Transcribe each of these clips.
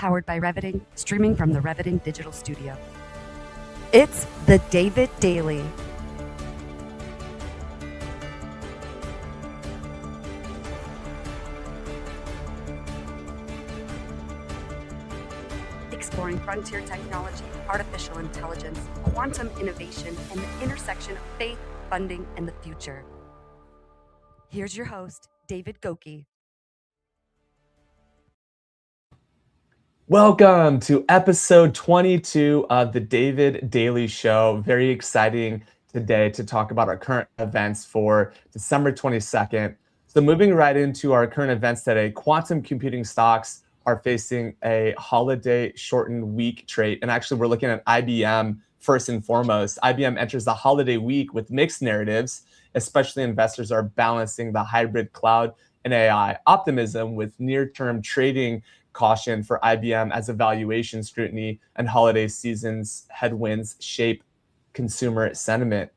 powered by Reviting, streaming from the Reviting Digital Studio. It's the David Daily. Exploring frontier technology, artificial intelligence, quantum innovation, and the intersection of faith, funding, and the future. Here's your host, David Goki. Welcome to episode 22 of the David Daily Show. Very exciting today to talk about our current events for December 22nd. So moving right into our current events today, quantum computing stocks are facing a holiday shortened week trade. And actually we're looking at IBM first and foremost. IBM enters the holiday week with mixed narratives, especially investors are balancing the hybrid cloud and AI optimism with near-term trading caution for IBM as evaluation scrutiny and holiday season's headwinds shape consumer sentiment.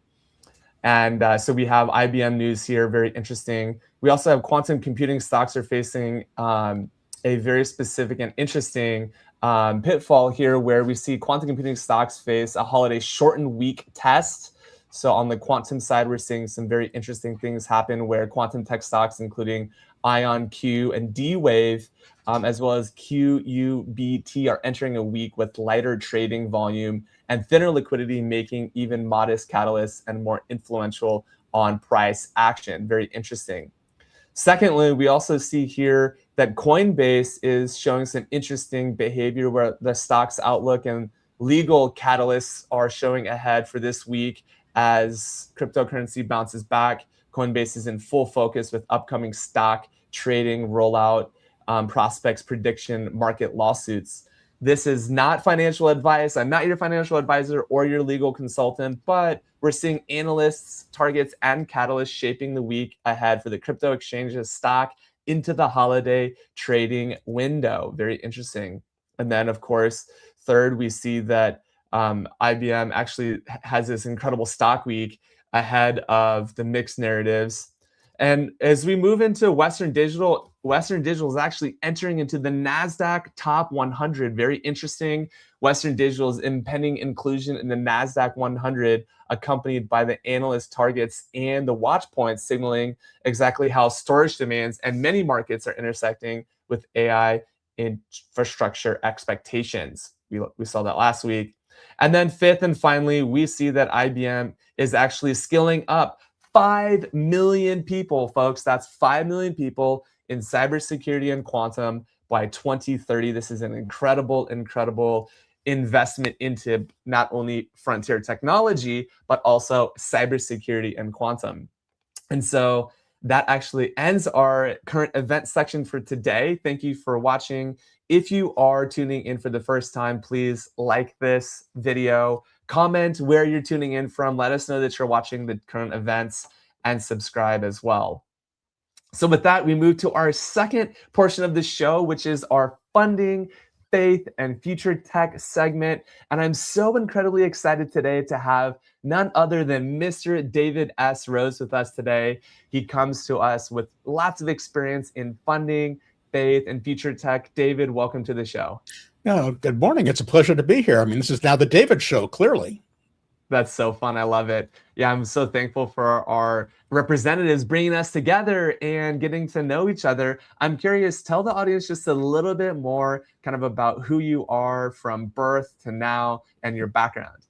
And so we have IBM news here, very interesting. We also have quantum computing stocks are facing a very specific and interesting pitfall here where we see quantum computing stocks face a holiday shortened week test. So on the quantum side, we're seeing some very interesting things happen where quantum tech stocks, including IonQ and D-Wave, as well as QUBT, are entering a week with lighter trading volume and thinner liquidity, making even modest catalysts and more influential on price action. Very interesting. Secondly, we also see here that Coinbase is showing some interesting behavior where the stock's outlook and legal catalysts are showing ahead for this week as cryptocurrency bounces back. Coinbase is in full focus with upcoming stock trading rollout, prospects, prediction, market lawsuits. This is not financial advice. I'm not your financial advisor or your legal consultant, but we're seeing analysts, targets, and catalysts shaping the week ahead for the crypto exchanges stock into the holiday trading window. Very interesting. And then, of course, third, we see that IBM actually has this incredible stock week ahead of the mixed narratives. And as we move into Western Digital is actually entering into the NASDAQ top 100. Very interesting. Western Digital's impending inclusion in the NASDAQ 100, accompanied by the analyst targets and the watch points, signaling exactly how storage demands and many markets are intersecting with AI infrastructure expectations. We saw that last week. And then fifth and finally, we see that IBM is actually skilling up 5 million people, folks. That's 5 million people in cybersecurity and quantum by 2030. This is an incredible investment into not only frontier technology, but also cybersecurity and quantum. And so that actually ends our current event section for today. Thank you for watching. If you are tuning in for the first time, please like this video, comment where you're tuning in from, let us know that you're watching the current events, and subscribe as well. So with that, we move to our second portion of the show, which is our funding, faith, and future tech segment. And I'm so incredibly excited today to have none other than Mr. David S. Rose with us today. He comes to us with lots of experience in funding, faith, and future tech. David, welcome to the show. Yeah, good morning. It's a pleasure to be here. I mean, this is now the David Show, clearly. That's so fun. I love it. Yeah, I'm so thankful for our representatives bringing us together and getting to know each other. I'm curious, tell the audience just a little bit more kind of about who you are from birth to now and your background.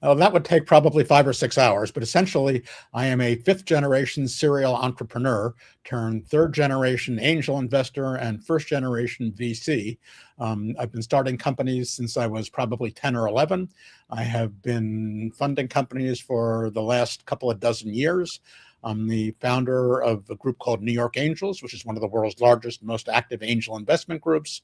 That would take probably 5 or 6 hours, but essentially I am a 5th-generation serial entrepreneur turned 3rd-generation angel investor and 1st-generation VC. I've been starting companies since I was probably 10 or 11. I have been funding companies for the last couple of dozen years. I'm the founder of a group called New York Angels, which is one of the world's largest, most active angel investment groups.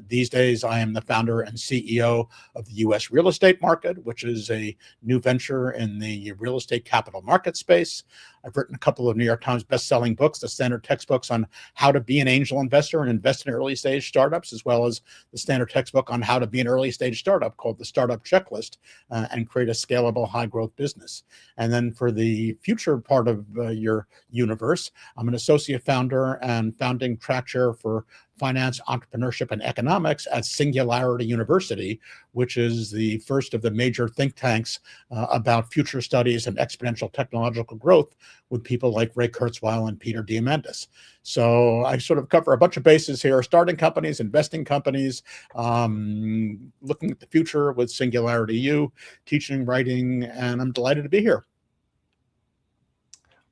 These days, I am the founder and CEO of the U.S. real estate market, which is a new venture in the real estate capital market space. I've written a couple of New York Times best-selling books, the standard textbooks on how to be an angel investor and invest in early-stage startups, as well as the standard textbook on how to be an early-stage startup called the Startup Checklist and create a scalable, high-growth business. And then for the future part of your universe. I'm an associate founder and founding track chair for finance, entrepreneurship, and economics at Singularity University, which is the first of the major think tanks about future studies and exponential technological growth, with people like Ray Kurzweil and Peter Diamandis. So I sort of cover a bunch of bases here: starting companies, investing companies, looking at the future with Singularity U, teaching, writing, and I'm delighted to be here.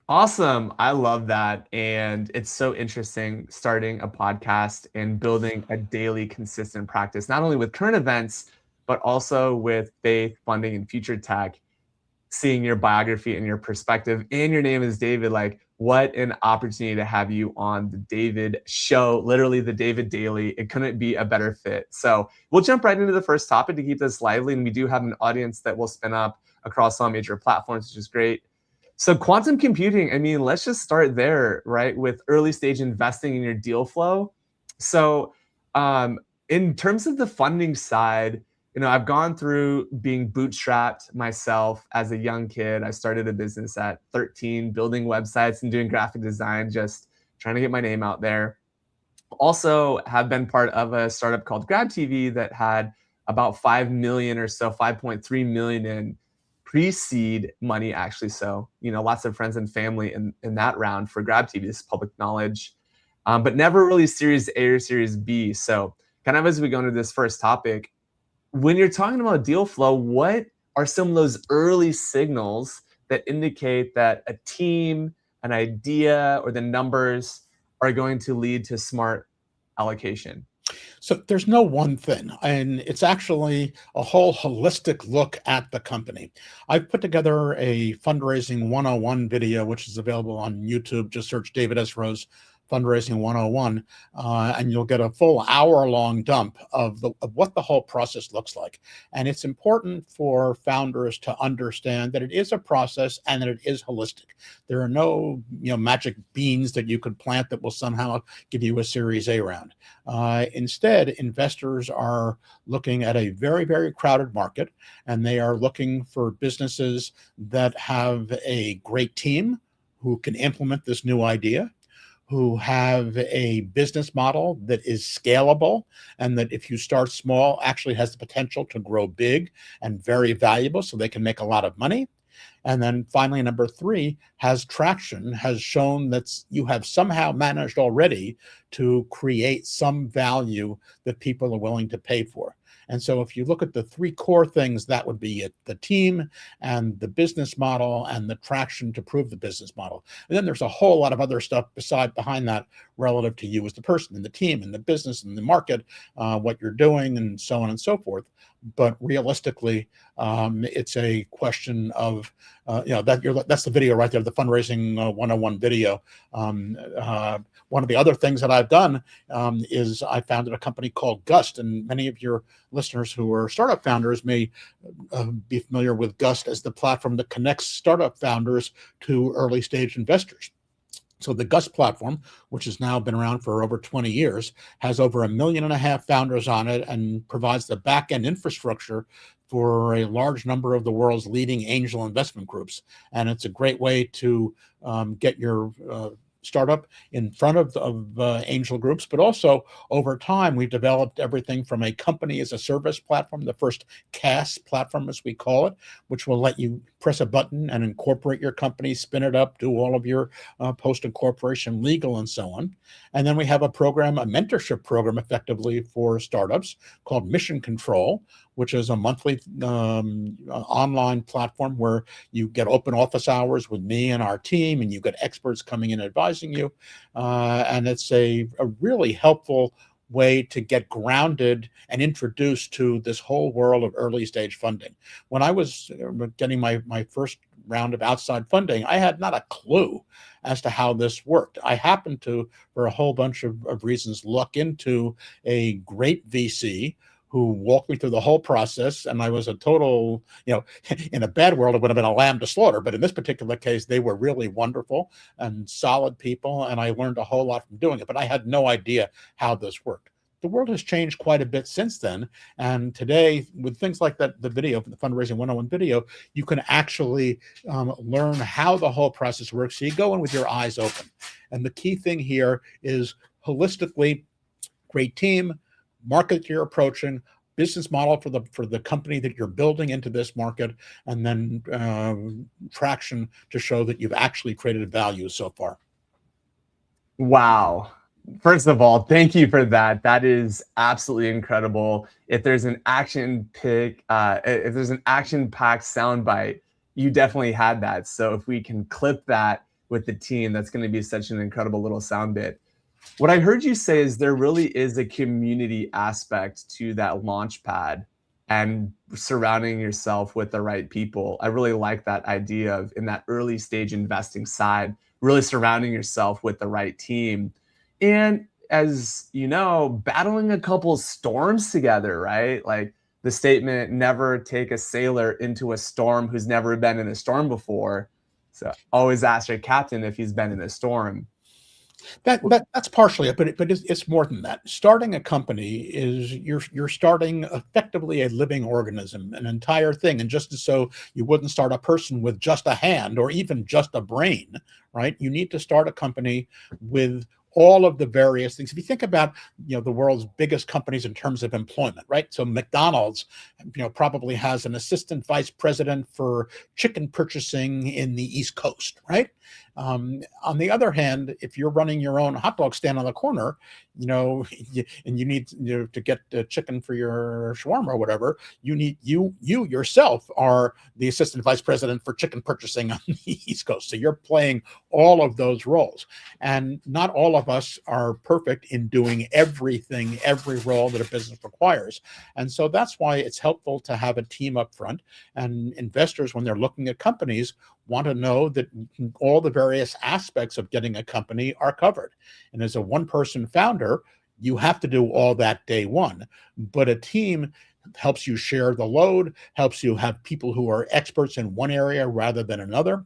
Awesome. I love that. And it's so interesting starting a podcast and building a daily consistent practice, not only with current events, but also with faith, funding, and future tech. Seeing your biography and your perspective, and your name is David, like, what an opportunity to have you on the David Show, literally the David Daily. It couldn't be a better fit. So we'll jump right into the first topic to keep this lively. And we do have an audience that will spin up across all major platforms, which is great. So quantum computing, I mean, let's just start there, right? With early stage investing in your deal flow. So in terms of the funding side, I've gone through being bootstrapped myself as a young kid. I started a business at 13, building websites and doing graphic design, just trying to get my name out there. Also have been part of a startup called Grab TV that had about 5 million or so, 5.3 million in pre-seed money, actually. So, lots of friends and family in that round for Grab TV. This is public knowledge, but never really Series A or Series B. So kind of as we go into this first topic, when you're talking about deal flow, what are some of those early signals that indicate that a team, an idea, or the numbers are going to lead to smart allocation? So there's no one thing, and it's actually a whole holistic look at the company. I've put together a fundraising 101 video, which is available on YouTube. Just search David S. Rose Fundraising 101, and you'll get a full hour-long dump of what the whole process looks like. And it's important for founders to understand that it is a process and that it is holistic. There are no magic beans that you could plant that will somehow give you a Series A round. Instead, investors are looking at a very, very crowded market, and they are looking for businesses that have a great team who can implement this new idea, who have a business model that is scalable, and that if you start small, actually has the potential to grow big and very valuable so they can make a lot of money. And then finally, number 3, has traction, has shown that you have somehow managed already to create some value that people are willing to pay for. And so if you look at the 3 core things, that would be it: the team and the business model and the traction to prove the business model. And then there's a whole lot of other stuff behind that relative to you as the person and the team and the business and the market, what you're doing and so on and so forth. But realistically, it's a question of, that's the video right there, the Fundraising 101 video. One of the other things that I've done is I founded a company called Gust, and many of your listeners who are startup founders may be familiar with Gust as the platform that connects startup founders to early stage investors. So the Gust platform, which has now been around for over 20 years, has over 1.5 million founders on it and provides the back-end infrastructure for a large number of the world's leading angel investment groups. And it's a great way to get your startup in front of angel groups, but also over time, we've developed everything from a company as a service platform, the first CaaS platform, as we call it, which will let you press a button and incorporate your company, spin it up, do all of your post-incorporation legal and so on. And then we have a mentorship program effectively for startups called Mission Control, which is a monthly online platform where you get open office hours with me and our team, and you get experts coming in advising you. And it's a really helpful way to get grounded and introduced to this whole world of early stage funding. When I was getting my first round of outside funding, I had not a clue as to how this worked. I happened to, for a whole bunch of reasons, luck into a great VC who walked me through the whole process. And I was a total, in a bad world, it would have been a lamb to slaughter. But in this particular case, they were really wonderful and solid people. And I learned a whole lot from doing it. But I had no idea how this worked. the world has changed quite a bit since then. And today, with things like that, the video, the Fundraising 101 video, you can actually learn how the whole process works. So you go in with your eyes open. And the key thing here is holistically, great team, market you're approaching, business model for the company that you're building into this market, and then traction to show that you've actually created value so far. Wow. First of all, thank you for that. That is absolutely incredible. If there's an if there's an action-packed soundbite, you definitely had that. So if we can clip that with the team, that's going to be such an incredible little sound bit. What I heard you say is there really is a community aspect to that launch pad and surrounding yourself with the right people. I really like that idea of in that early stage investing side, really surrounding yourself with the right team. And as you know, battling a couple storms together, right? Like the statement, never take a sailor into a storm who's never been in a storm before. So always ask your captain if he's been in a storm. That's partially it, but it's more than that. Starting a company is you're starting effectively a living organism, an entire thing. And just so you wouldn't start a person with just a hand or even just a brain, right? You need to start a company with all of the various things. If you think about, the world's biggest companies in terms of employment, right? So McDonald's, probably has an assistant vice president for chicken purchasing in the East Coast, right? On the other hand, if you're running your own hot dog stand on the corner, and you need to get chicken for your shawarma or whatever, you yourself are the assistant vice president for chicken purchasing on the East Coast. So you're playing all of those roles, and not all of us are perfect in doing everything, every role that a business requires. And so that's why it's helpful to have a team up front, and investors, when they're looking at companies, want to know that all the various aspects of getting a company are covered. And as a one-person founder, you have to do all that day one. But a team helps you share the load, helps you have people who are experts in one area rather than another.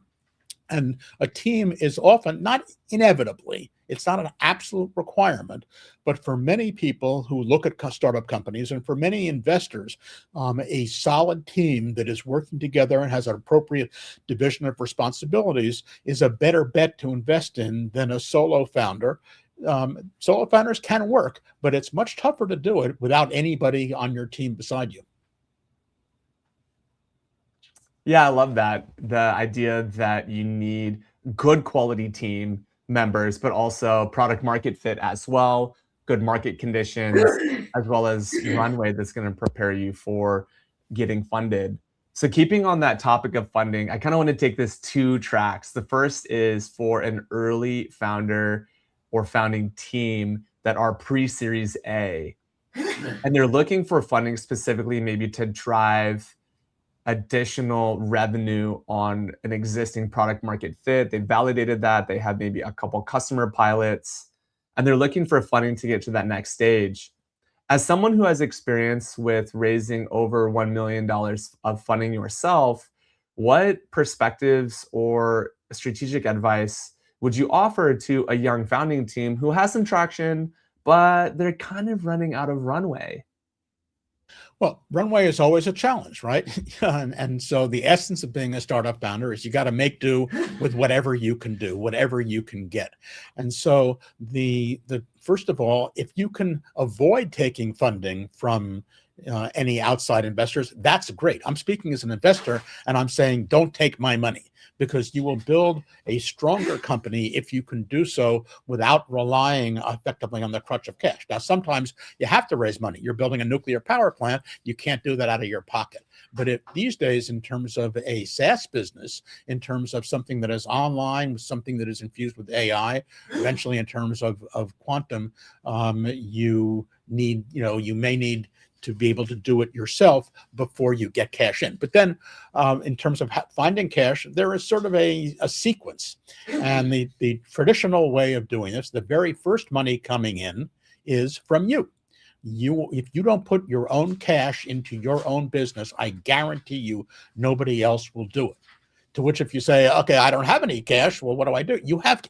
And a team is often, not inevitably, it's not an absolute requirement, but for many people who look at startup companies and for many investors, a solid team that is working together and has an appropriate division of responsibilities is a better bet to invest in than a solo founder. Solo founders can work, but it's much tougher to do it without anybody on your team beside you. Yeah, I love that. The idea that you need good quality team members, but also product market fit as well, good market conditions, as well as runway that's going to prepare you for getting funded. So keeping on that topic of funding, I kind of want to take this two tracks. The first is for an early founder or founding team that are pre-Series A, and they're looking for funding specifically maybe to drive additional revenue on an existing product market fit. They validated that. They have maybe a couple customer pilots, and they're looking for funding to get to that next stage. As someone who has experience with raising over $1 million of funding yourself, what perspectives or strategic advice would you offer to a young founding team who has some traction, but they're kind of running out of runway? Well, runway is always a challenge, right? And so the essence of being a startup founder is you got to make do with whatever you can do, whatever you can get. And so the first of all, if you can avoid taking funding from any outside investors, that's great. I'm speaking as an investor, and I'm saying don't take my money, because you will build a stronger company if you can do so without relying effectively on the crutch of cash. Now, sometimes you have to raise money. You're building a nuclear power plant. You can't do that out of your pocket. But these days, in terms of a SaaS business, in terms of something that is online, something that is infused with AI, eventually in terms of quantum, you may need to be able to do it yourself before you get cash in. But then in terms of finding cash, there is sort of a sequence. And the traditional way of doing this, the very first money coming in is from you. If you don't put your own cash into your own business, I guarantee you nobody else will do it. To which if you say, okay, I don't have any cash, well, what do I do?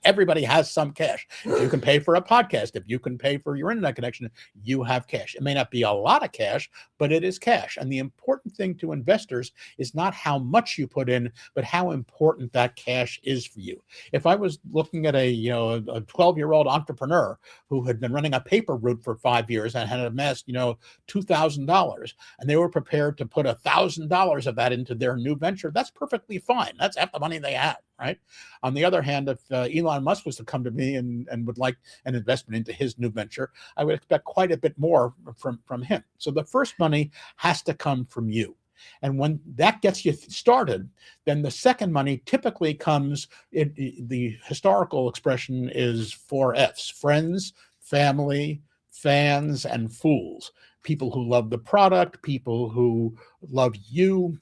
Everybody has some cash. If you can pay for a podcast, if you can pay for your internet connection, you have cash. It may not be a lot of cash, but it is cash. And the important thing to investors is not how much you put in, but how important that cash is for you. If I was looking at a 12-year-old entrepreneur who had been running a paper route for 5 years and had amassed $2,000, and they were prepared to put $1,000 of that into their new venture, that's perfectly fine. That's half the money they have, right? On the other hand, if Elon Musk was to come to me and would like an investment into his new venture, I would expect quite a bit more from him. So the first money has to come from you. And when that gets you started, then the second money typically comes, the historical expression is 4 F's: friends, family, fans, and fools. People who love the product, people who love you,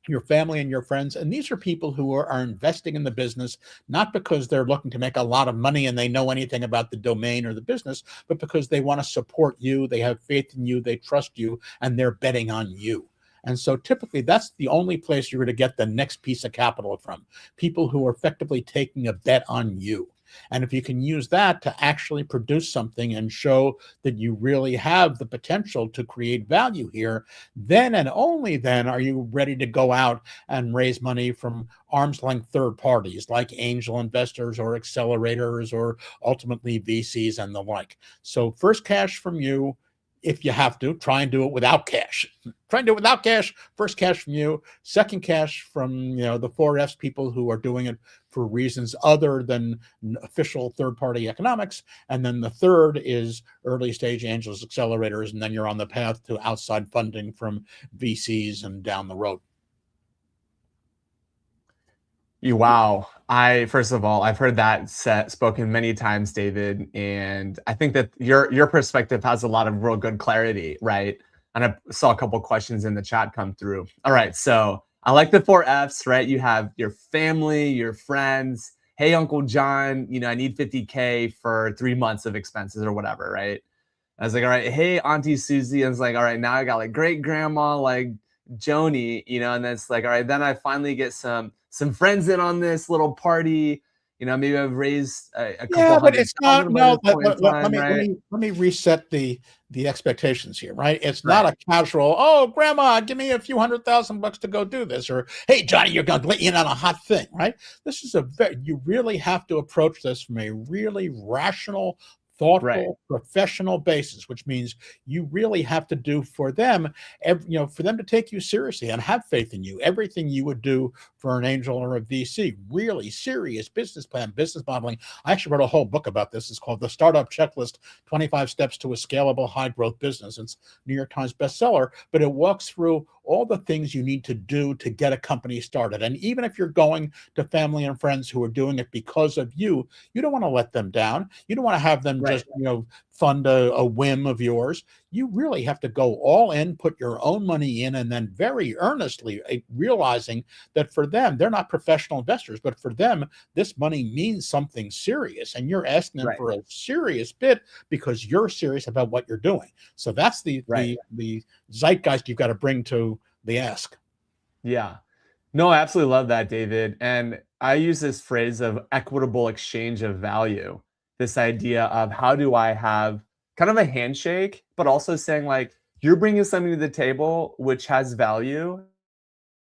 your family and your friends. And these are people who are investing in the business, not because they're looking to make a lot of money and they know anything about the domain or the business, but because they want to support you, they have faith in you, they trust you, and they're betting on you. And so typically that's the only place you're going to get the next piece of capital from, people who are effectively taking a bet on you. And if you can use that to actually produce something and show that you really have the potential to create value here, then and only then are you ready to go out and raise money from arm's length third parties like angel investors or accelerators or ultimately VCs and the like. So first cash from you. If you have to, try and do it without cash. Try and do it without cash. First cash from you. Second cash from the 4 F's, people who are doing it for reasons other than official third-party economics. And then the third is early stage angels, accelerators, and then you're on the path to outside funding from VCs and down the road. Wow. First of all, I've heard that spoken many times, David, and I think that your perspective has a lot of real good clarity, right? And I saw a couple questions in the chat come through. All right, so I like the 4 F's, right? You have your family, your friends. Hey, Uncle John, I need 50K for 3 months of expenses or whatever, right? I was like, all right. Hey, Auntie Susie. I was like, all right, now I got like great grandma, like Joni, and then it's like, all right, then I finally get some friends in on this little party. Maybe I've raised a couple Yeah, but it's not. $100,000 by No, this point in time, right? let me reset the expectations here, right? It's not Right. a casual, oh, grandma, give me a few $100,000 to go do this, or hey, Johnny, you're going to let you in on a hot thing, right? This is you really have to approach this from a really rational, Right. thoughtful, professional basis, which means you really have to do for them, for them to take you seriously and have faith in you. Everything you would do for an angel or a VC, really serious business plan, business modeling. I actually wrote a whole book about this. It's called The Startup Checklist, 25 Steps to a Scalable High Growth Business. It's New York Times bestseller, but it walks through all the things you need to do to get a company started. And even if you're going to family and friends who are doing it because of you, you don't want to let them down. You don't want to have them Right. just, fund a whim of yours. You really have to go all in, put your own money in, and then very earnestly realizing that for them, they're not professional investors, but for them, this money means something serious. And you're asking them Right. for a serious bit because you're serious about what you're doing. So that's the zeitgeist you've got to bring to the ask. Yeah. No, I absolutely love that, David. And I use this phrase of equitable exchange of value. This idea of how do I have kind of a handshake, but also saying like, you're bringing something to the table which has value,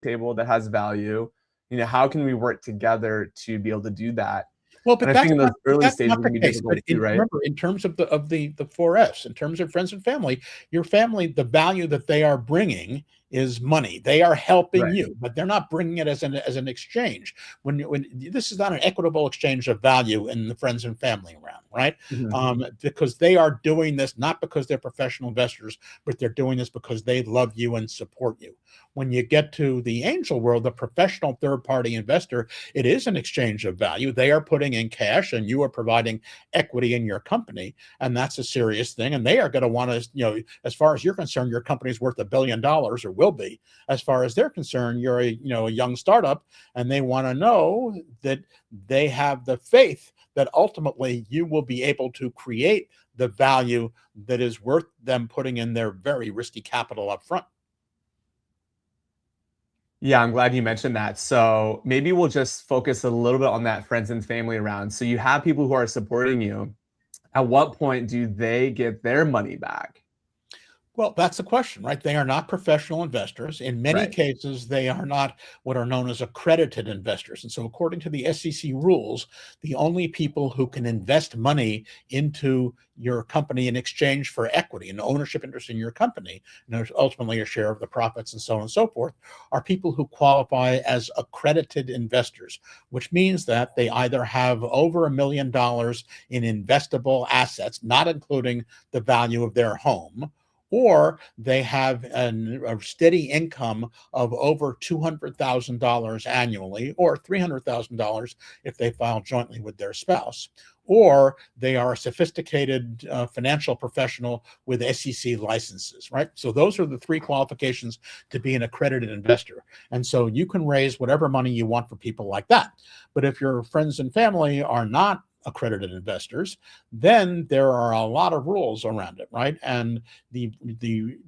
how can we work together to be able to do that? Well, but And I think in those early that's stages not it the can be case. difficult But too, right? remember, in terms of the 4 F's, in terms of friends and family, your family, the value that they are bringing is money. They are helping Right. you, but they're not bringing it as an exchange. When this is not an equitable exchange of value in the friends and family realm, right? Mhm. Because they are doing this not because they're professional investors, but they're doing this because they love you and support you. When you get to the angel world, the professional third-party investor, it is an exchange of value. They are putting in cash and you are providing equity in your company. And that's a serious thing. And they are going to want to, as far as you're concerned, your company's worth $1 billion or will be. As far as they're concerned, you're a young startup and they want to know that they have the faith that ultimately you will be able to create the value that is worth them putting in their very risky capital up front. Yeah, I'm glad you mentioned that. So maybe we'll just focus a little bit on that friends and family round. So you have people who are supporting you. At what point do they get their money back? Well, that's the question, right? They are not professional investors. In many Right. cases, they are not what are known as accredited investors. And so, according to the SEC rules, the only people who can invest money into your company in exchange for equity and ownership interest in your company, and there's ultimately a share of the profits and so on and so forth, are people who qualify as accredited investors, which means that they either have over $1 million in investable assets, not including the value of their home, or they have a steady income of over $200,000 annually, or $300,000 if they file jointly with their spouse, or they are a sophisticated financial professional with SEC licenses, right? So those are the three qualifications to be an accredited investor. And so you can raise whatever money you want for people like that. But if your friends and family are not accredited investors, then there are a lot of rules around it, right? And the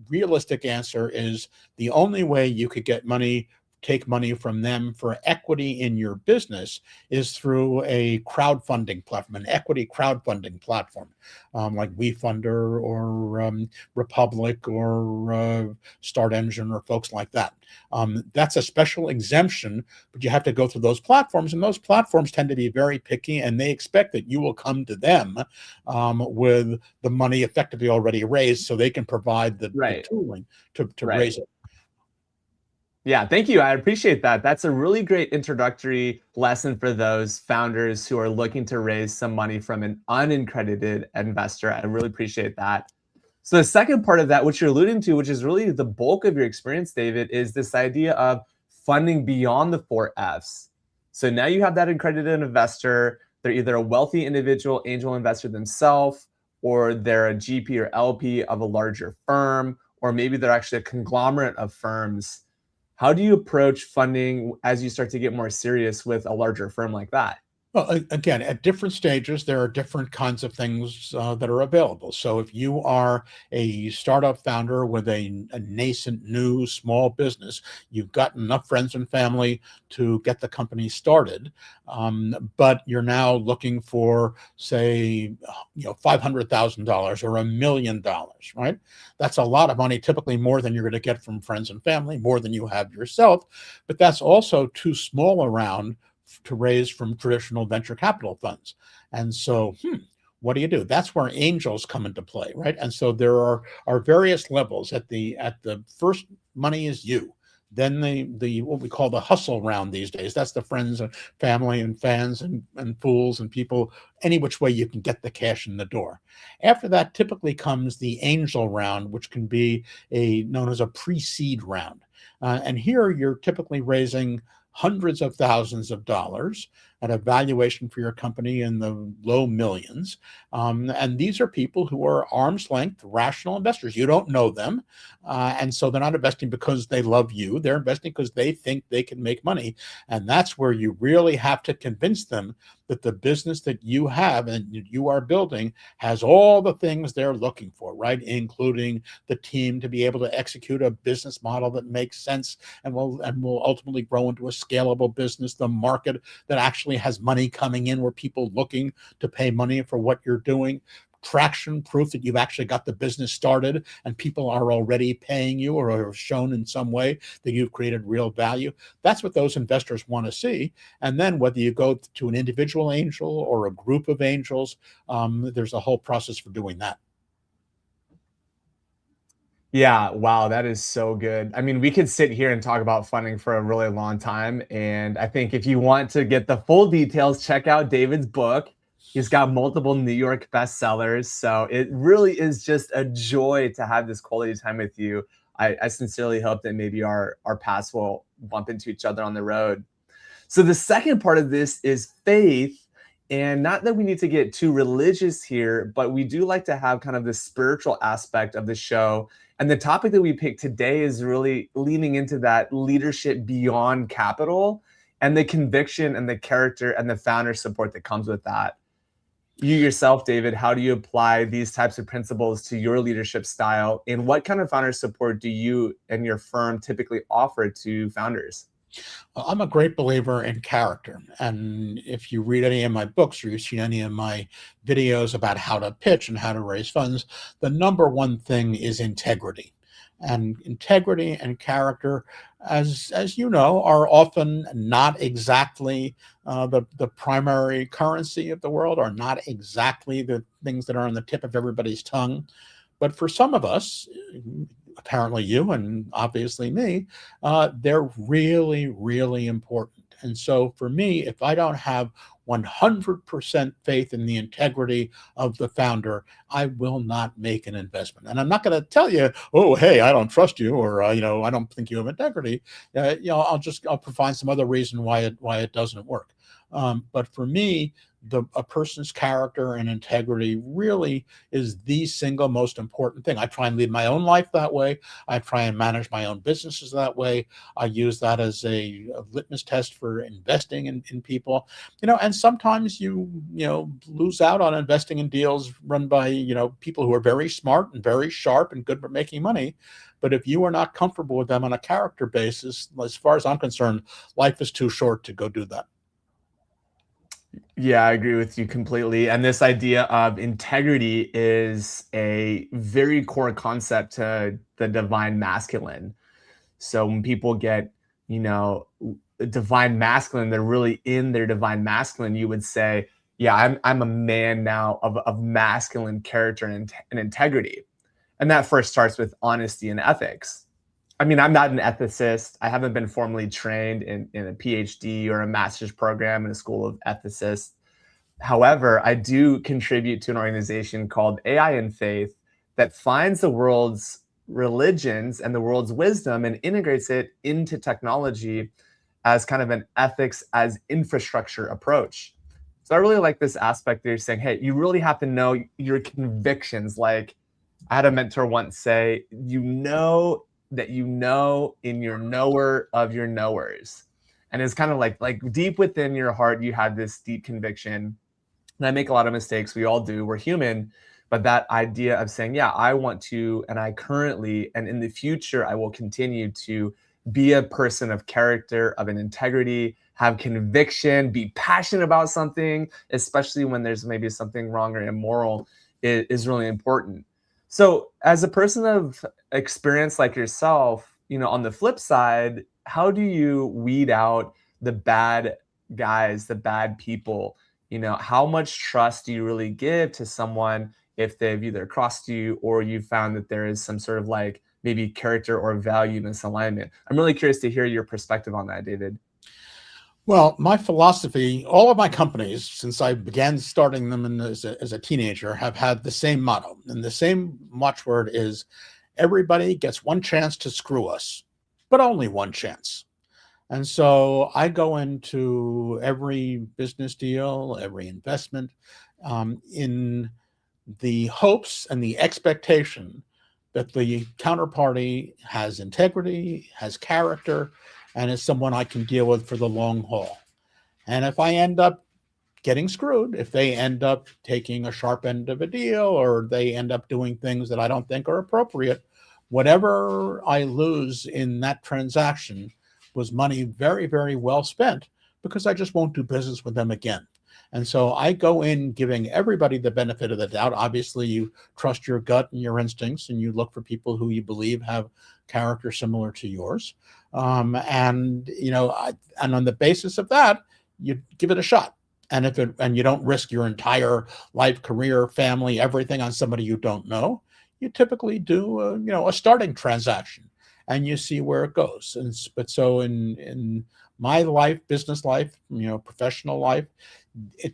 realistic answer is the only way you could get money, take money from them for equity in your business, is through a crowdfunding platform, an equity crowdfunding platform, like WeFunder or Republic or Start Engine or folks like that. That's a special exemption, but you have to go through those platforms, and those platforms tend to be very picky, and they expect that you will come to them with the money effectively already raised, so they can provide the Right. tooling to Right. raise it. Yeah, thank you. I appreciate that. That's a really great introductory lesson for those founders who are looking to raise some money from an unaccredited investor. I really appreciate that. So the second part of that, which you're alluding to, which is really the bulk of your experience, David, is this idea of funding beyond the four Fs. So now you have that accredited investor. They're either a wealthy individual angel investor themselves, or they're a GP or LP of a larger firm, or maybe they're actually a conglomerate of firms. How do you approach funding as you start to get more serious with a larger firm like that? Well, again, at different stages, there are different kinds of things that are available. So, if you are a startup founder with a nascent, new, small business, you've got enough friends and family to get the company started, but you're now looking for, say, $500,000 or $1 million, right? That's a lot of money, typically more than you're going to get from friends and family, more than you have yourself, but that's also too small around to raise from traditional venture capital funds. And so, what do you do? That's where angels come into play, right? And so there are various levels. At the first, money is you. Then the what we call the hustle round these days. That's the friends and family and fans and fools and people, any which way you can get the cash in the door. After that, typically comes the angel round, which can be a known as a pre-seed round. And here you're typically raising hundreds of thousands of dollars at a valuation for your company in the low millions. And these are people who are arm's length, rational investors. You don't know them. And so they're not investing because they love you. They're investing because they think they can make money. And that's where you really have to convince them that the business that you have and you are building has all the things they're looking for, right? Including the team to be able to execute a business model that makes sense and will ultimately grow into a scalable business, the market that actually has money coming in where people looking to pay money for what you're doing, traction, proof that you've actually got the business started and people are already paying you or have shown in some way that you've created real value. That's what those investors want to see. And then whether you go to an individual angel or a group of angels, there's a whole process for doing that. Yeah, wow, that is so good. I mean, we could sit here and talk about funding for a really long time. And I think if you want to get the full details, check out David's book. He's got multiple New York bestsellers. So it really is just a joy to have this quality time with you. I sincerely hope that maybe our paths will bump into each other on the road. So the second part of this is faith. And not that we need to get too religious here, but we do like to have kind of the spiritual aspect of the show. And the topic that we picked today is really leaning into that leadership beyond capital and the conviction and the character and the founder support that comes with that. You yourself, David, how do you apply these types of principles to your leadership style? And what kind of founder support do you and your firm typically offer to founders? I'm a great believer in character. And if you read any of my books or you've seen any of my videos about how to pitch and how to raise funds, the number one thing is integrity. And integrity and character, as you know, are often not exactly the primary currency of the world, are not exactly the things that are on the tip of everybody's tongue. But for some of us, apparently you and obviously me, they're really, really important. And so for me, if I don't have 100% faith in the integrity of the founder, I will not make an investment. And I'm not going to tell you, oh, hey, I don't trust you, or I don't think you have integrity. I'll provide some other reason why it doesn't work. But for me, a person's character and integrity really is the single most important thing. I try and lead my own life that way. I try and manage my own businesses that way. I use that as a litmus test for investing in people. And sometimes you lose out on investing in deals run by people who are very smart and very sharp and good for making money. But if you are not comfortable with them on a character basis, as far as I'm concerned, life is too short to go do that. Yeah, I agree with you completely. And this idea of integrity is a very core concept to the divine masculine. So when people get, you know, divine masculine, they're really in their divine masculine. You would say, yeah, I'm a man now of masculine character and integrity. And that first starts with honesty and ethics. I mean, I'm not an ethicist. I haven't been formally trained in a PhD or a master's program in a school of ethicists. However, I do contribute to an organization called AI and Faith that finds the world's religions and the world's wisdom and integrates it into technology as kind of an ethics as infrastructure approach. So I really like this aspect that you're saying, hey, you really have to know your convictions. Like I had a mentor once say, you know that you know in your knower of your knowers. And it's kind of like deep within your heart, you have this deep conviction. And I make a lot of mistakes. We all do. We're human. But that idea of saying, yeah, I want to, and I currently, and in the future, I will continue to be a person of character, of an integrity, have conviction, be passionate about something, especially when there's maybe something wrong or immoral, is really important. So as a person of experience like yourself, on the flip side, how do you weed out the bad guys, the bad people? How much trust do you really give to someone if they've either crossed you or you found that there is some sort of like maybe character or value misalignment? I'm really curious to hear your perspective on that, David. Well, my philosophy, all of my companies, since I began starting them as a teenager, have had the same motto. And the same watchword is everybody gets one chance to screw us, but only one chance. And so I go into every business deal, every investment, in the hopes and the expectation that the counterparty has integrity, has character, and is someone I can deal with for the long haul. And if I end up getting screwed, if they end up taking a sharp end of a deal or they end up doing things that I don't think are appropriate, whatever I lose in that transaction was money very, very well spent because I just won't do business with them again. And so I go in giving everybody the benefit of the doubt. Obviously, you trust your gut and your instincts, and you look for people who you believe have character similar to yours. And on the basis of that, you give it a shot. And you don't risk your entire life, career, family, everything on somebody you don't know. You typically do, a starting transaction, and you see where it goes. But so in my life, business life, professional life,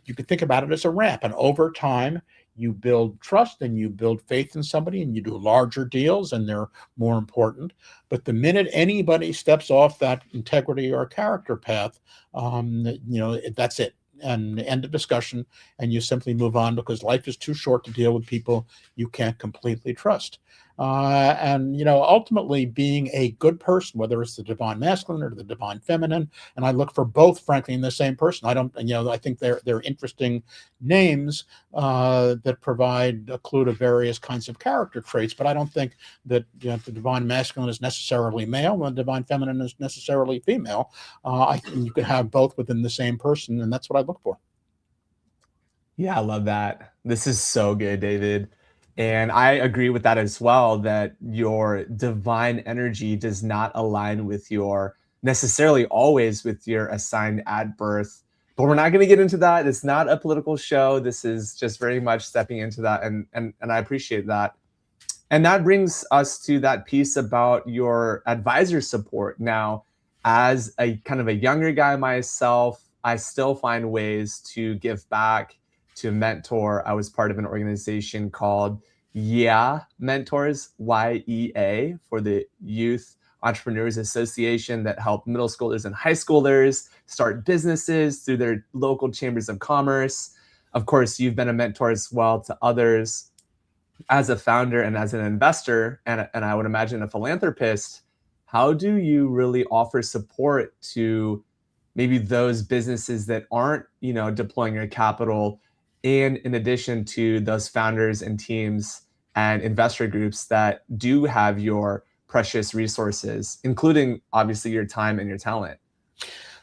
you can think about it as a ramp. And over time, you build trust and you build faith in somebody, and you do larger deals, and they're more important. But the minute anybody steps off that integrity or character path, that's it. And end of discussion, and you simply move on because life is too short to deal with people you can't completely trust. And ultimately being a good person, whether it's the divine masculine or the divine feminine. And I look for both, frankly, in the same person. I don't, I think they're interesting names that provide a clue to various kinds of character traits, but I don't think that the divine masculine is necessarily male and the divine feminine is necessarily female. I think you can have both within the same person, and that's what I look for. Yeah, I love that. This is so good, David. And I agree with that as well, that your divine energy does not align with your necessarily always with your assigned at birth. But we're not going to get into that. It's not a political show. This is just very much stepping into that. And I appreciate that. And that brings us to that piece about your advisor support. Now, as a kind of a younger guy myself, I still find ways to give back, to mentor. I was part of an organization called Yeah Mentors, YEA, for the Youth Entrepreneurs Association, that help middle schoolers and high schoolers start businesses through their local chambers of commerce. Of course, you've been a mentor as well to others as a founder and as an investor, and I would imagine a philanthropist. How do you really offer support to maybe those businesses that aren't, deploying your capital, and in addition to those founders and teams and investor groups that do have your precious resources, including obviously your time and your talent?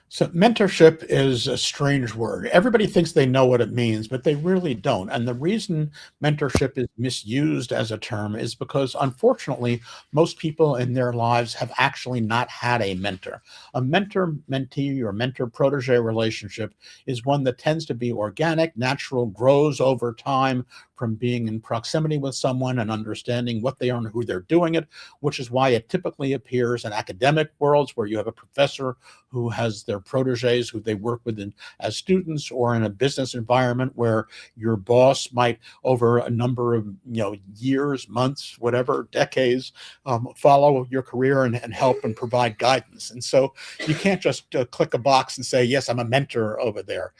So mentorship is a strange word. Everybody thinks they know what it means, but they really don't. And the reason mentorship is misused as a term is because, unfortunately, most people in their lives have actually not had a mentor. A mentor-mentee or mentor-protege relationship is one that tends to be organic, natural, grows over time from being in proximity with someone and understanding what they are and who they're doing it, which is why it typically appears in academic worlds where you have a professor who has their proteges who they work with as students, or in a business environment where your boss might, over a number of years, months, whatever, decades, follow your career and help and provide guidance. And so you can't just click a box and say, yes, I'm a mentor over there.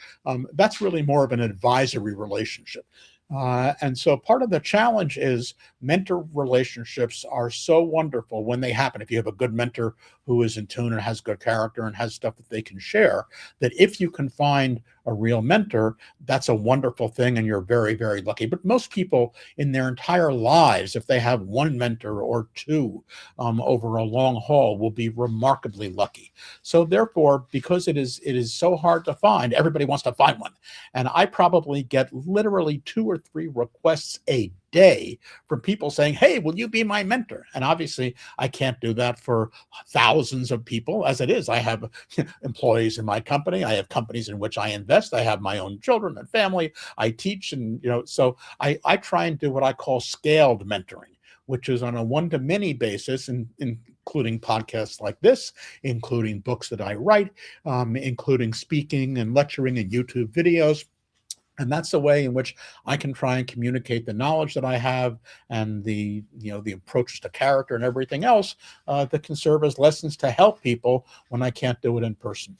That's really more of an advisory relationship. And so part of the challenge is mentor relationships are so wonderful when they happen. If you have a good mentor who is in tune and has good character and has stuff that they can share, that if you can find a real mentor, that's a wonderful thing and you're very, very lucky. But most people in their entire lives, if they have one mentor or two over a long haul, will be remarkably lucky. So therefore, because it is so hard to find, everybody wants to find one. And I probably get literally 2 or 3 requests a day from people saying, hey, will you be my mentor? And obviously, I can't do that for thousands of people. As it is, I have employees in my company. I have companies in which I invest. I have my own children and family. I teach. And, so I try and do what I call scaled mentoring, which is on a one-to-many basis, and including podcasts like this, including books that I write, including speaking and lecturing and YouTube videos. And that's the way in which I can try and communicate the knowledge that I have and the approaches to character and everything else that can serve as lessons to help people when I can't do it in person.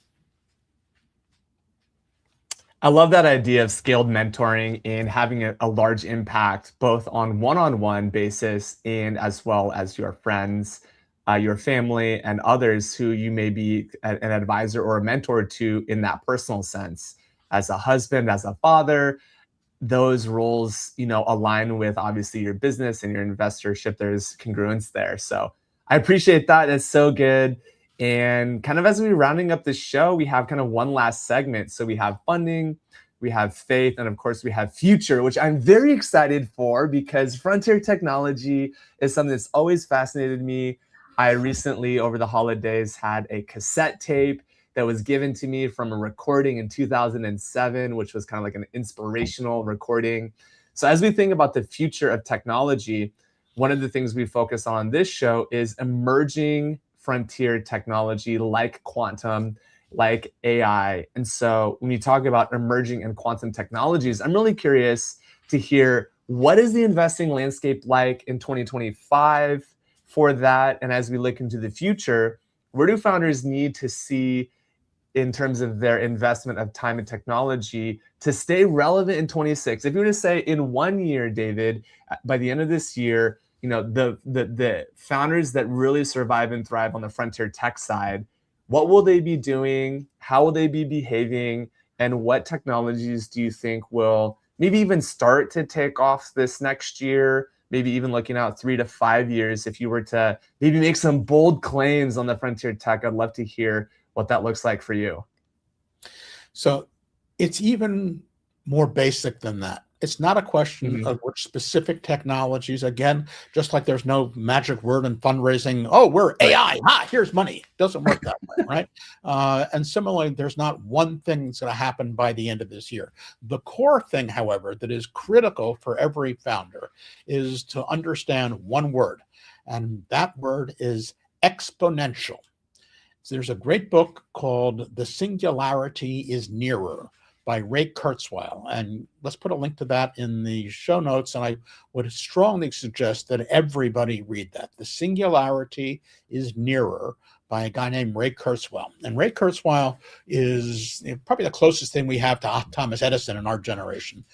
I love that idea of scaled mentoring and having a large impact both on one-on-one basis and as well as your friends, your family, and others who you may be an advisor or a mentor to in that personal sense. As a husband, as a father, those roles, align with obviously your business and your investorship. There's congruence there. So I appreciate that. It's so good. And kind of as we're rounding up the show, we have kind of one last segment. So we have funding, we have faith, and of course we have future, which I'm very excited for because frontier technology is something that's always fascinated me. I recently, over the holidays, had a cassette tape that was given to me from a recording in 2007, which was kind of like an inspirational recording. So as we think about the future of technology, one of the things we focus on this show is emerging frontier technology like quantum, like AI. And so when we talk about emerging and quantum technologies, I'm really curious to hear, what is the investing landscape like in 2025 for that? And as we look into the future, where do founders need to see in terms of their investment of time and technology to stay relevant in 26? If you were to say in 1 year, David, by the end of this year, the founders that really survive and thrive on the frontier tech side, what will they be doing? How will they be behaving? And what technologies do you think will maybe even start to take off this next year? Maybe even looking out 3 to 5 years, if you were to maybe make some bold claims on the frontier tech, I'd love to hear what that looks like for you. So it's even more basic than that. It's not a question Mhm. of which specific technologies. Again, just like there's no magic word in fundraising. Oh, we're Right. AI. Here's money. It doesn't work that way, right? And similarly, there's not one thing that's going to happen by the end of this year. The core thing, however, that is critical for every founder is to understand one word, and that word is exponential. So there's a great book called The Singularity is Nearer by Ray Kurzweil. And let's put a link to that in the show notes. And I would strongly suggest that everybody read that. The Singularity is Nearer by a guy named Ray Kurzweil. And Ray Kurzweil is probably the closest thing we have to Thomas Edison in our generation.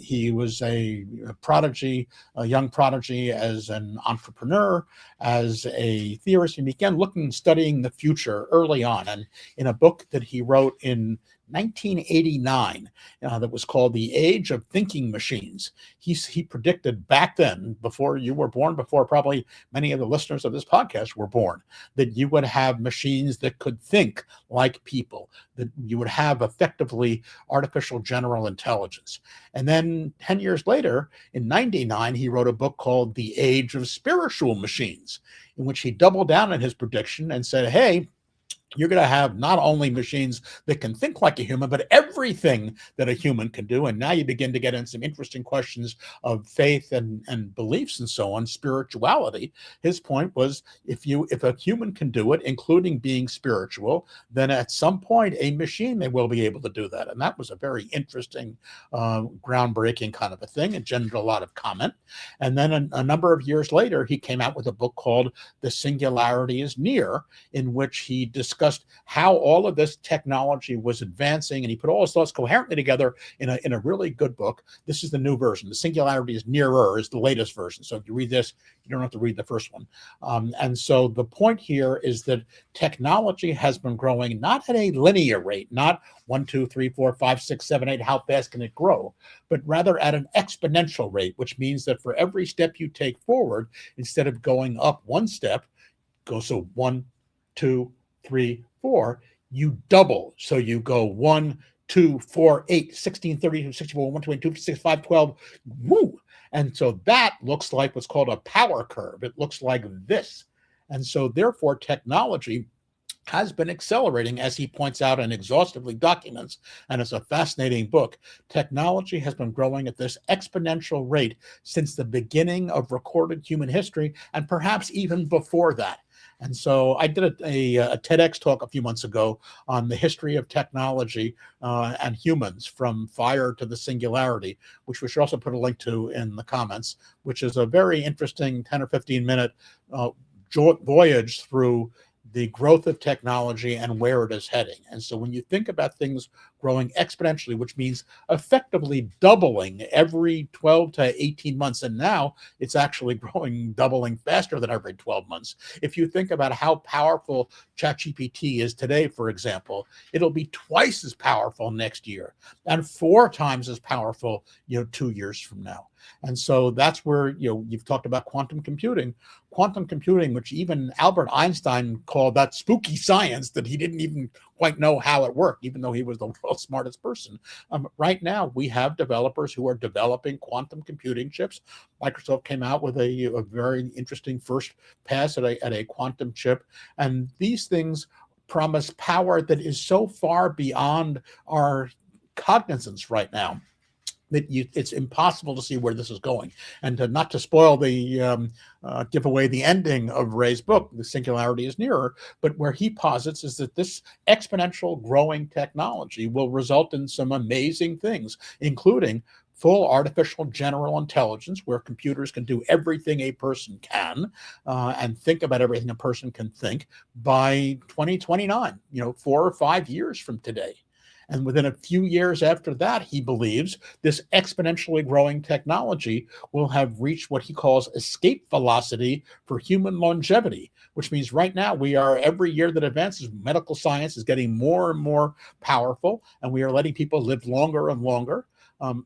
He was a prodigy, a young prodigy as an entrepreneur, as a theorist. He began studying the future early on. And in a book that he wrote in 1989 that was called The Age of Thinking Machines. He predicted back then, before you were born, before probably many of the listeners of this podcast were born, that you would have machines that could think like people, that you would have effectively artificial general intelligence. And then 10 years later, in 99, he wrote a book called The Age of Spiritual Machines, in which he doubled down on his prediction and said, hey, you're going to have not only machines that can think like a human, but everything that a human can do. And now you begin to get in some interesting questions of faith and beliefs and so on, spirituality. His point was, if a human can do it, including being spiritual, then at some point a machine may well be able to do that. And that was a very interesting, groundbreaking kind of a thing. It generated a lot of comment. And then a number of years later, he came out with a book called The Singularity is Near, in which he discussed how all of this technology was advancing, and he put all his thoughts coherently together in a really good book. This is the new version. The Singularity is Nearer is the latest version. So if you read this, you don't have to read the first one. And so the point here is that technology has been growing not at a linear rate, not 1, 2, 3, 4, 5, 6, 7, 8, how fast can it grow, but rather at an exponential rate, which means that for every step you take forward, instead of going up one step, go so 1, 2, 3, 4, you double. So you go 1, 2, 4, 8, 16, 32, 64, 1, 22, 6, 5, 12, woo. And so that looks like what's called a power curve. It looks like this. And so therefore technology has been accelerating, as he points out and exhaustively documents, and it's a fascinating book. Technology has been growing at this exponential rate since the beginning of recorded human history, and perhaps even before that. And so I did a TEDx talk a few months ago on the history of technology and humans from fire to the singularity, which we should also put a link to in the comments, which is a very interesting 10 or 15 minute voyage through the growth of technology and where it is heading. And so when you think about things growing exponentially, which means effectively doubling every 12 to 18 months, and now it's actually doubling faster than every 12 months. If you think about how powerful ChatGPT is today, for example, it'll be twice as powerful next year and 4 times as powerful, 2 years from now. And so that's where, you've talked about quantum computing, which even Albert Einstein called that spooky science that he didn't even quite know how it worked, even though he was the world's smartest person. Right now, we have developers who are developing quantum computing chips. Microsoft came out with a very interesting first pass at a quantum chip. And these things promise power that is so far beyond our cognizance right now that it's impossible to see where this is going. And not to spoil give away the ending of Ray's book, The Singularity is Nearer, but where he posits is that this exponential growing technology will result in some amazing things, including full artificial general intelligence, where computers can do everything a person can and think about everything a person can think by 2029, 4 or 5 years from today. And within a few years after that, he believes this exponentially growing technology will have reached what he calls escape velocity for human longevity, which means right now every year that advances, medical science is getting more and more powerful, and we are letting people live longer and longer.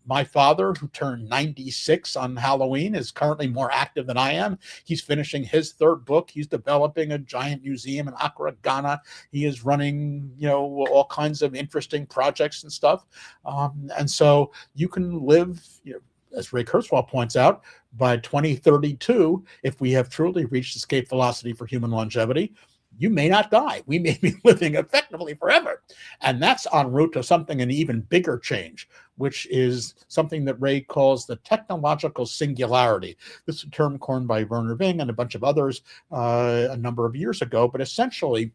My father, who turned 96 on Halloween, is currently more active than I am. He's finishing his third book. He's developing a giant museum in Accra, Ghana. He is running, all kinds of interesting projects and stuff. And so you can live, as Ray Kurzweil points out, by 2032, if we have truly reached escape velocity for human longevity, you may not die. We may be living effectively forever. And that's en route to something, an even bigger change, which is something that Ray calls the technological singularity. This is a term coined by Werner Ving and a bunch of others a number of years ago. But essentially,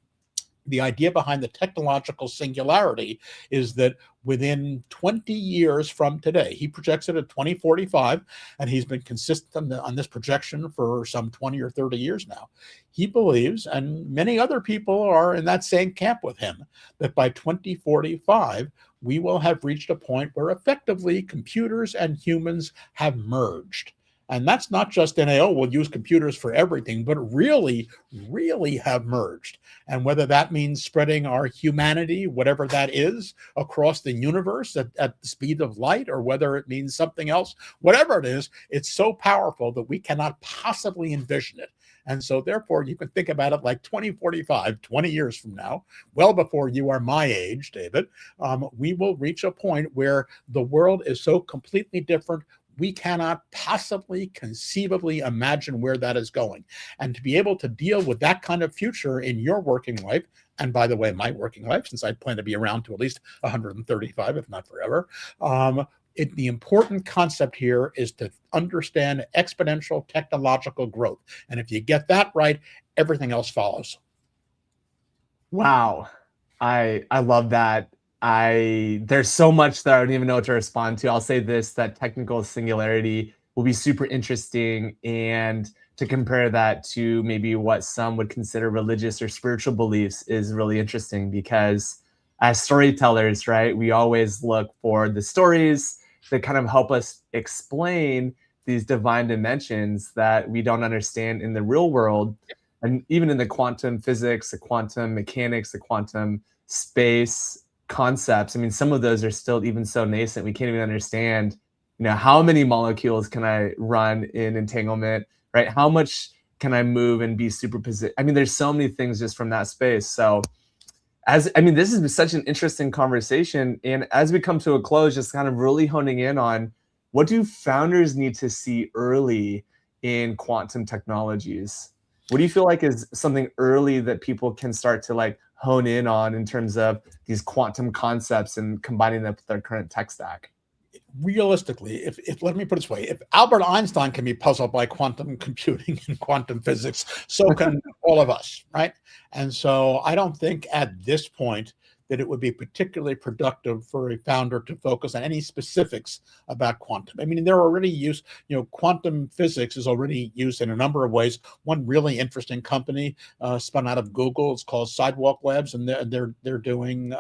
the idea behind the technological singularity is that within 20 years from today, he projects it at 2045, and he's been consistent on this projection for some 20 or 30 years now. He believes, and many other people are in that same camp with him, that by 2045, we will have reached a point where effectively computers and humans have merged. And that's not just we'll use computers for everything, but really, really have merged. And whether that means spreading our humanity, whatever that is, across the universe at the speed of light, or whether it means something else, whatever it is, it's so powerful that we cannot possibly envision it. And so therefore, you can think about it like 2045, 20 years from now, well before you are my age, David, we will reach a point where the world is so completely different, we cannot possibly conceivably imagine where that is going. And to be able to deal with that kind of future in your working life, and by the way, my working life, since I plan to be around to at least 135, if not forever, the important concept here is to understand exponential technological growth. And if you get that right, everything else follows. Wow. I love that. There's so much that I don't even know what to respond to. I'll say this, that technical singularity will be super interesting, and to compare that to maybe what some would consider religious or spiritual beliefs is really interesting, because as storytellers, right, we always look for the stories that kind of help us explain these divine dimensions that we don't understand in the real world. And even in the quantum physics, the quantum mechanics, the quantum space concepts, I mean, some of those are still even so nascent, we can't even understand, how many molecules can I run in entanglement, right? How much can I move and be superposition? I mean, there's so many things just from that space. So this has been such an interesting conversation. And as we come to a close, just kind of really honing in on, what do founders need to see early in quantum technologies? What do you feel like is something early that people can start to hone in on in terms of these quantum concepts and combining them with their current tech stack? Realistically, if let me put it this way, if Albert Einstein can be puzzled by quantum computing and quantum physics, so can all of us, right? And so I don't think at this point that it would be particularly productive for a founder to focus on any specifics about quantum. I mean, they're already used, quantum physics is already used in a number of ways. One really interesting company spun out of Google, it's called Sidewalk Labs, and they're doing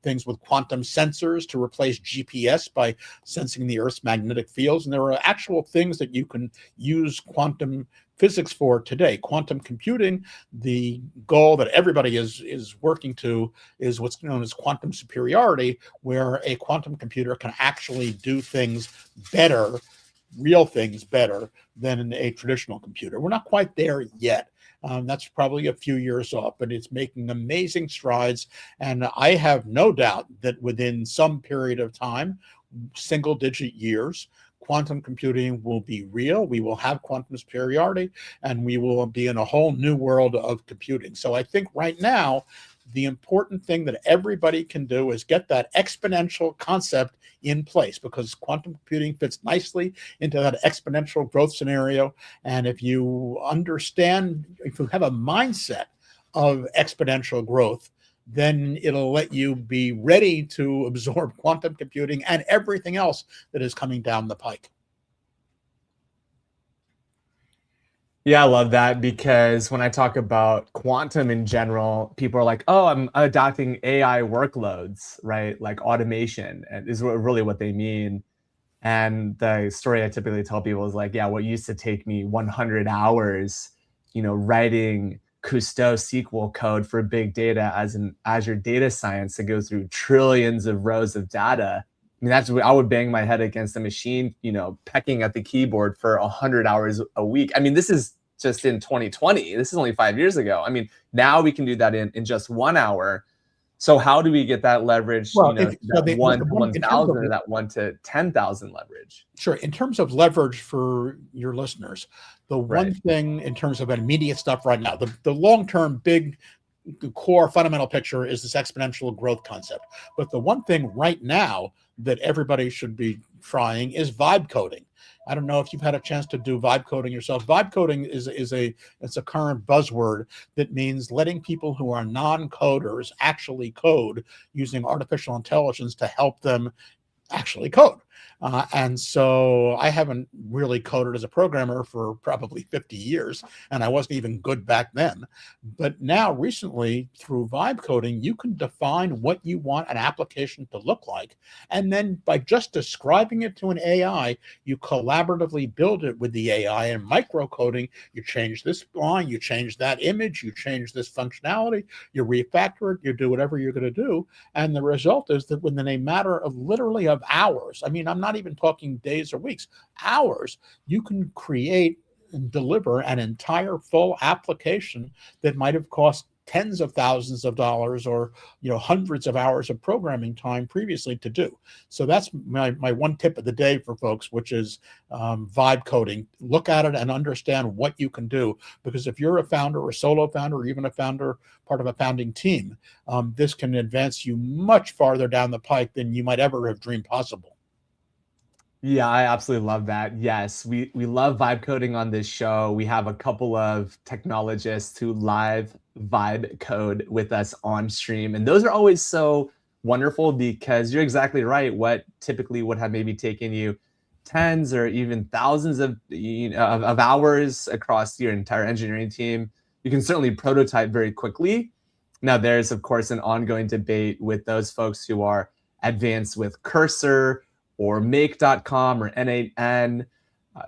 things with quantum sensors to replace GPS by sensing the Earth's magnetic fields. And there are actual things that you can use quantum physics for today. Quantum computing, the goal that everybody is working to is what's known as quantum superiority, where a quantum computer can actually do things better, real things better than a traditional computer. We're not quite there yet. That's probably a few years off, but it's making amazing strides. And I have no doubt that within some period of time, single-digit years, quantum computing will be real. We will have quantum superiority, and we will be in a whole new world of computing. So I think right now, the important thing that everybody can do is get that exponential concept in place, because quantum computing fits nicely into that exponential growth scenario. And if you understand, if you have a mindset of exponential growth, then it'll let you be ready to absorb quantum computing and everything else that is coming down the pike. Yeah, I love that because when I talk about quantum in general, people are like, "Oh, I'm adopting AI workloads," right? Like automation, and is really what they mean. And the story I typically tell people is like, yeah, what used to take me 100 hours, writing Cousteau SQL code for big data as an Azure data science to go through trillions of rows of data. I mean, that's what I would bang my head against a machine, pecking at the keyboard for 100 hours a week. I mean, this is just in 2020. This is only 5 years ago. I mean, now we can do that in just 1 hour. So how do we get that leverage, Well, if so, that one the to one in terms 1,000 of or that 1 to 10,000 leverage? sure, in terms of leverage for your listeners, the one Right. thing in terms of immediate stuff right now, the long term big core fundamental picture is this exponential growth concept. But the one thing right now that everybody should be trying is vibe coding. I don't know if you've had a chance to do vibe coding yourself. Vibe coding is a current buzzword that means letting people who are non-coders actually code using artificial intelligence to help them actually code. And so I haven't really coded as a programmer for probably 50 years, and I wasn't even good back then. But now, recently, through vibe coding, you can define what you want an application to look like. And then by just describing it to an AI, you collaboratively build it with the AI. And microcoding, you change this line, you change that image, you change this functionality, you refactor it, you do whatever you're going to do. And the result is that within a matter of literally of hours, I mean, I'm not even talking days or weeks, hours, you can create and deliver an entire full application that might have cost tens of thousands of dollars or hundreds of hours of programming time previously to do. So that's my one tip of the day for folks, which is vibe coding. Look at it and understand what you can do, because if you're a founder or solo founder or even a founder part of a founding team, this can advance you much farther down the pike than you might ever have dreamed possible. Yeah, I absolutely love that. Yes, we love vibe coding on this show. We have a couple of technologists who live vibe code with us on stream, and those are always so wonderful because you're exactly right. What typically would have maybe taken you tens or even thousands of hours across your entire engineering team, you can certainly prototype very quickly. Now, there's of course an ongoing debate with those folks who are advanced with Cursor or make.com or N8N. Uh,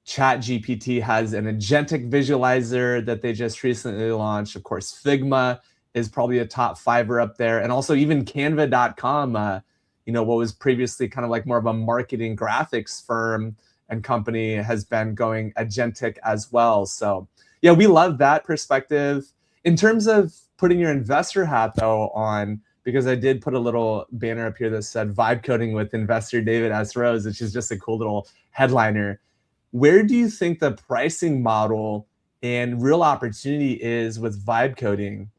ChatGPT has an agentic visualizer that they just recently launched. Of course, Figma is probably a top fiver up there. And also even canva.com, what was previously kind of like more of a marketing graphics firm and company has been going agentic as well. So yeah, we love that perspective. In terms of putting your investor hat though on, because I did put a little banner up here that said vibe coding with investor David S. Rose, which is just a cool little headliner. Where do you think the pricing model and real opportunity is with vibe coding?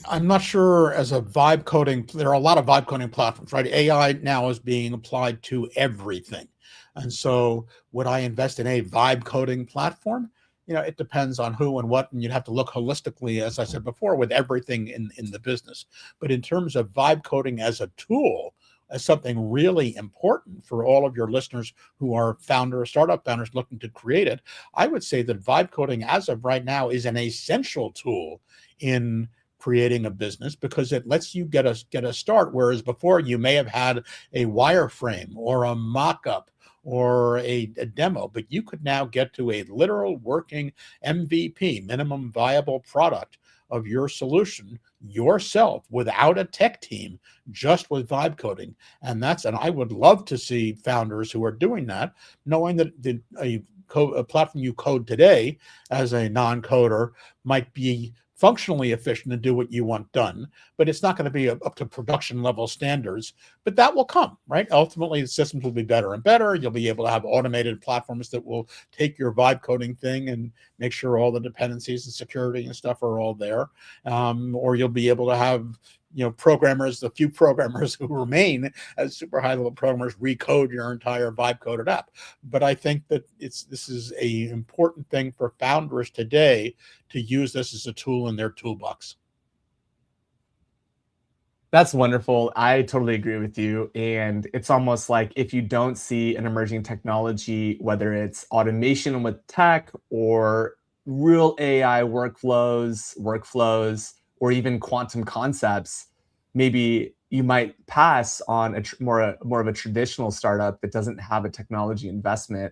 I'm not sure as a vibe coding, there are a lot of vibe coding platforms, right? AI now is being applied to everything. And so would I invest in a vibe coding platform? It depends on who and what, and you'd have to look holistically, as I said before, with everything in the business. But in terms of vibe coding as a tool, as something really important for all of your listeners who are startup founders looking to create it, I would say that vibe coding as of right now is an essential tool in creating a business, because it lets you get a start, whereas before you may have had a wireframe or a mock-up or a demo, but you could now get to a literal working MVP, minimum viable product, of your solution yourself without a tech team, just with vibe coding. And I would love to see founders who are doing that, knowing that a platform you code today as a non-coder might be functionally efficient to do what you want done, but it's not going to be up to production level standards. But that will come, right? Ultimately, the systems will be better and better. You'll be able to have automated platforms that will take your vibe coding thing and make sure all the dependencies and security and stuff are all there. Or you'll be able to have programmers, the few programmers who remain as super high level programmers, recode your entire vibe coded app. But I think that this is a important thing for founders today to use this as a tool in their toolbox. That's wonderful. I totally agree with you. And it's almost like if you don't see an emerging technology, whether it's automation with tech or real AI workflows, or even quantum concepts, maybe you might pass on more of a traditional startup that doesn't have a technology investment.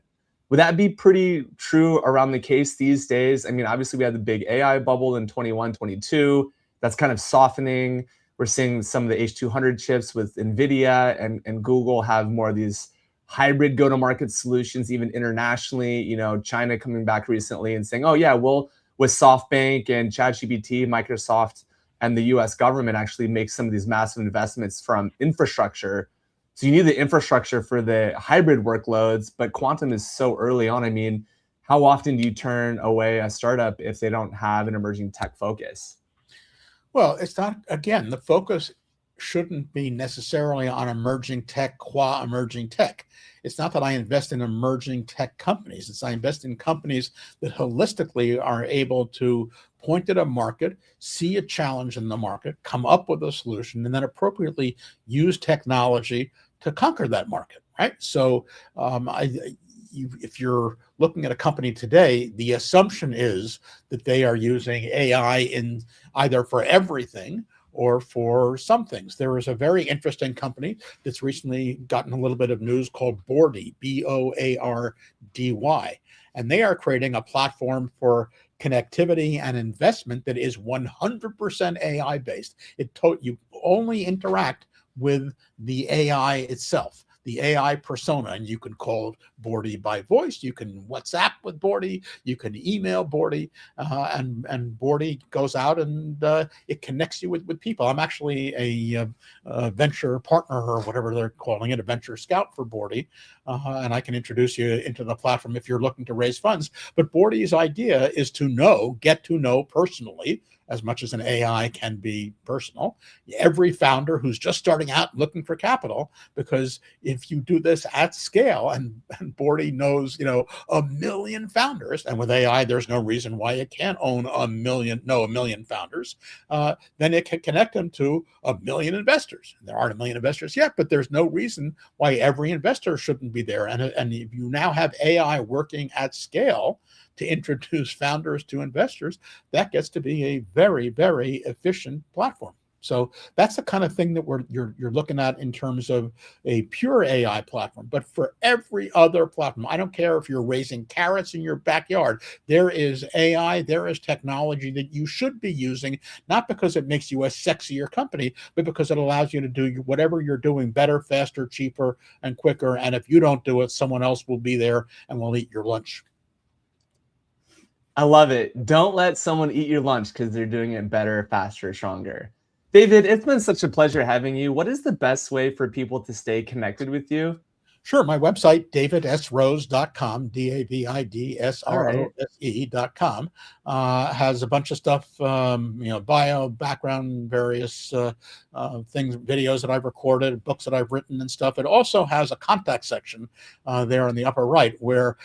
Would that be pretty true around the case these days? I mean, obviously we had the big AI bubble in 21, 22. That's kind of softening. We're seeing some of the H200 chips with NVIDIA and Google have more of these hybrid go-to-market solutions, even internationally. You know, China coming back recently and saying, oh, yeah, well, with SoftBank and ChatGPT, Microsoft and the US government actually make some of these massive investments from infrastructure. So you need the infrastructure for the hybrid workloads, but quantum is so early on. I mean, how often do you turn away a startup if they don't have an emerging tech focus? Well, it's not, again, the focus shouldn't be necessarily on emerging tech qua emerging tech. It's not that I invest in emerging tech companies. It's I invest in companies that holistically are able to point at a market, see a challenge in the market, come up with a solution, and then appropriately use technology to conquer that market, right? So if you're looking at a company today, the assumption is that they are using AI in either for everything or for some things. There is a very interesting company that's recently gotten a little bit of news called Boardy, Boardy, and they are creating a platform for connectivity and investment that is 100% AI based. You only interact with the AI itself, the AI persona, and you can call Boardy by voice, you can WhatsApp with Boardy, you can email Boardy, and Boardy goes out and it connects you with people. I'm actually a venture partner, or whatever they're calling it, a venture scout for Boardy, and I can introduce you into the platform if you're looking to raise funds. But Boardy's idea is to get to know personally, as much as an AI can be personal, every founder who's just starting out looking for capital, because if you do this at scale, and Boardy knows, a million founders, and with AI, there's no reason why it can't own a million founders, then it can connect them to a million investors. There aren't a million investors yet, but there's no reason why every investor shouldn't be there. And if you now have AI working at scale to introduce founders to investors, that gets to be a very, very efficient platform. So that's the kind of thing that you're looking at in terms of a pure AI platform. But for every other platform, I don't care if you're raising carrots in your backyard, there is AI, there is technology that you should be using, not because it makes you a sexier company, but because it allows you to do whatever you're doing better, faster, cheaper, and quicker. And if you don't do it, someone else will be there and will eat your lunch. I love it. Don't let someone eat your lunch because they're doing it better, faster, stronger. David, it's been such a pleasure having you. What is the best way for people to stay connected with you? Sure. My website, davidsrose.com, All right. DAVIDSROSE.com, has a bunch of stuff, bio, background, various things, videos that I've recorded, books that I've written and stuff. It also has a contact section there in the upper right, where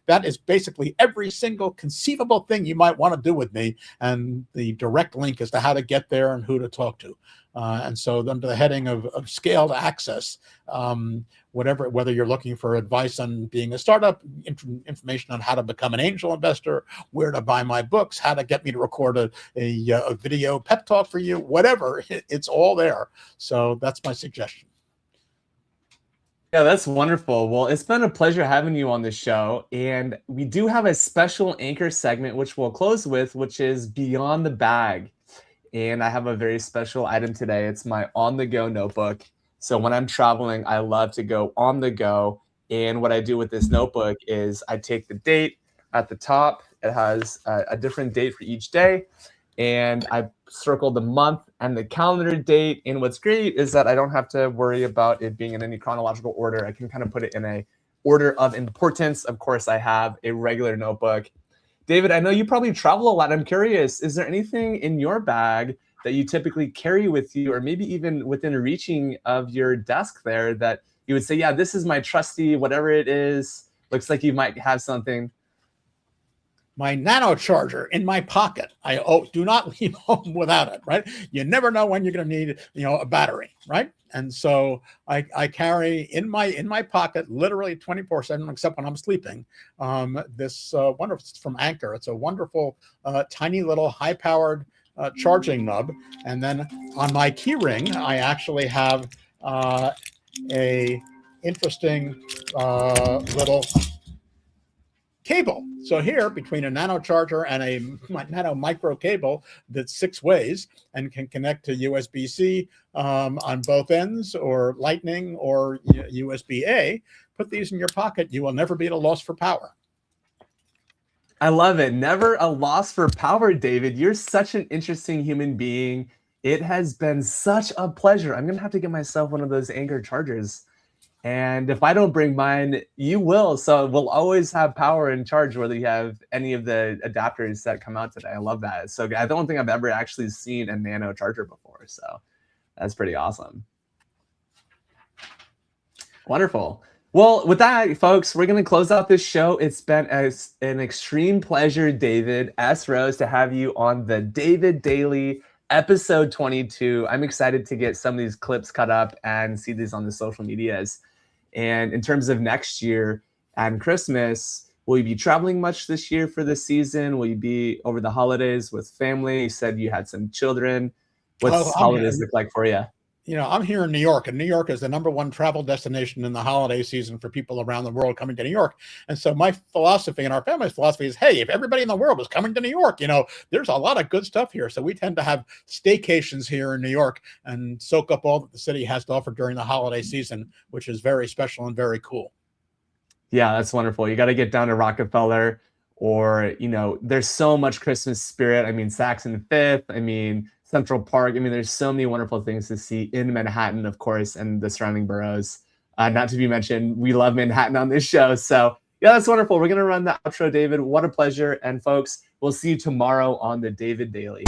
that is basically every single conceivable thing you might want to do with me. And the direct link as to how to get there and who to talk to. And so under the heading of scaled access, whether you're looking for advice on being a startup, information on how to become an angel investor, where to buy my books, how to get me to record a video pep talk for you, whatever, it's all there. So that's my suggestion. Yeah, that's wonderful. Well, it's been a pleasure having you on the show. And we do have a special anchor segment, which we'll close with, which is Beyond the Bag. And I have a very special item today. It's my on the go notebook. So when I'm traveling, I love to go on the go. And what I do with this notebook is I take the date at the top. It has a different date for each day. And I circle the month and the calendar date. And what's great is that I don't have to worry about it being in any chronological order. I can kind of put it in a order of importance. Of course, I have a regular notebook. David, I know you probably travel a lot. I'm curious, is there anything in your bag that you typically carry with you, or maybe even within reaching of your desk there, that you would say, yeah, this is my trusty, whatever it is, looks like you might have something? my nano charger in my pocket. I do not leave home without it, right? You never know when you're going to need, a battery, right? And so I carry in my pocket literally 24/7, except when I'm sleeping. This wonderful from Anchor. It's a wonderful, tiny little high-powered charging nub. And then on my key ring, I actually have a interesting little cable. So here, between a nano charger and a nano micro cable that's 6 ways and can connect to USB-C on both ends, or Lightning, or USB-A, put these in your pocket. You will never be at a loss for power. I love it. Never a loss for power, David. You're such an interesting human being. It has been such a pleasure. I'm going to have to get myself one of those Anchor chargers. And if I don't bring mine, you will. So we'll always have power and charge, whether you have any of the adapters that come out today. I love that. So I don't think I've ever actually seen a nano charger before. So that's pretty awesome. Wonderful. Well, with that, folks, we're going to close out this show. It's been an extreme pleasure, David S. Rose, to have you on the David Daily episode 22. I'm excited to get some of these clips cut up and see these on the social medias. And in terms of next year and Christmas, will you be traveling much this year for the season? Will you be over the holidays with family? You said you had some children. What's holidays look like for you? I'm here in New York, and New York is the #1 travel destination in the holiday season for people around the world coming to New York. And so my philosophy and our family's philosophy is, hey, if everybody in the world was coming to New York, there's a lot of good stuff here. So we tend to have staycations here in New York and soak up all that the city has to offer during the holiday season, which is very special and very cool. Yeah, that's wonderful. You got to get down to Rockefeller, or, there's so much Christmas spirit. I mean, Saxon Fifth, Central Park. There's so many wonderful things to see in Manhattan, of course, and the surrounding boroughs. Not to be mentioned, we love Manhattan on this show. So yeah, that's wonderful. We're going to run the outro, David. What a pleasure. And folks, we'll see you tomorrow on the David Daily.